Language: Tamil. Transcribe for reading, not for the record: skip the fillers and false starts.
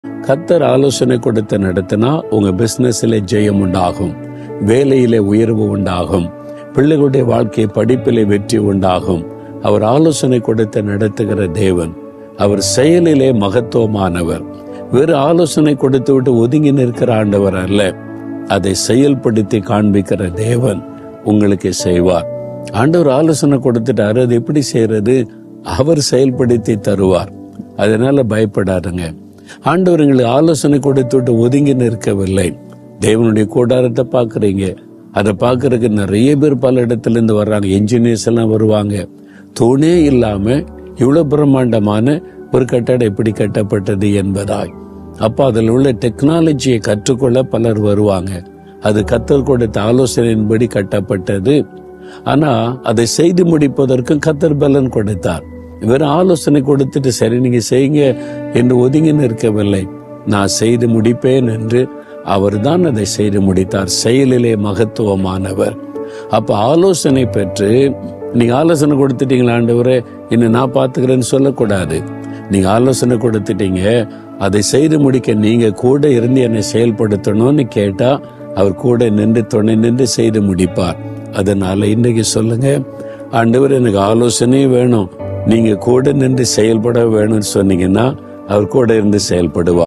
கர்த்தர் ஆலோசனை கொடுத்து நடத்தினா உங்க பிசினஸ்ல ஜெயம் உண்டாகும், வேலையிலே உயர்வு உண்டாகும், பிள்ளைகளுடைய வாழ்க்கை படிப்பிலே வெற்றி உண்டாகும். அவர் ஆலோசனை கொடுத்து நடத்துகிற தேவன். அவர் செயலிலே மகத்துவமானவர். வேறு ஆலோசனை கொடுத்து விட்டு ஒதுங்கி நிற்கிற ஆண்டவர் அல்ல. அதை செயல்படுத்தி காண்பிக்கிற தேவன் உங்களுக்கு செய்வார். ஆண்டவர் ஆலோசனை கொடுத்துட்டாரு, அது எப்படி செய்யறது? அவர் செயல்படுத்தி தருவார். அதனால பயப்படாதுங்க. ஆண்டவர் எங்களுக்கு ஆலோசனை கொடுத்து விட்டு ஒதுங்கி நிற்கவில்லை. தேவனுடைய கூடாரத்தை பார்க்குறீங்க, அதை பார்க்கறதுக்கு நிறைய பேர் பல இடத்துல இருந்து வர்றாங்க. என்ஜினியர்ஸ் எல்லாம் வருவாங்க. தூணே இல்லாம இவ்வளவு பிரம்மாண்டமான ஒரு கட்டடம் எப்படி கட்டப்பட்டது என்பதாய். அப்போ அதில் உள்ள டெக்னாலஜியை கற்றுக்கொள்ள பலர் வருவாங்க. அது கர்த்தர் கொடுத்த ஆலோசனையின்படி கட்டப்பட்டது. ஆனா அதை செய்து முடிப்பதற்கும் கர்த்தர் பலன் கொடுத்தார். வெறும் ஆலோசனை கொடுத்துட்டு சரி நீங்க செய்யுங்க என்று ஒதுங்கி நிற்கவில்லை. நான் செய்து முடிப்பேன் என்று அவர் தான் அதை செய்து முடித்தார். செயலிலே மகத்துவமானவர். அப்ப ஆலோசனை பெற்று நீங்க ஆலோசனை கொடுத்துட்டீங்களா, ஆண்டவரே இன்னும் நான் பார்த்துக்கிறேன்னு சொல்லக்கூடாது. நீங்க ஆலோசனை கொடுத்துட்டீங்க, அதை செய்து முடிக்க நீங்க கூட இருந்து என்னை செயல்படுத்தணும்னு கேட்டா அவர் கூட நின்று துணை நின்று செய்து முடிப்பார். அதனால இன்னைக்கு சொல்லுங்க, ஆண்டவர் எனக்கு ஆலோசனையும் வேணும், நீங்க கூட நின்று செயல்பட வேணும்னு சொன்னீங்கன்னா அவர் கூட இருந்து செயல்படுவார்.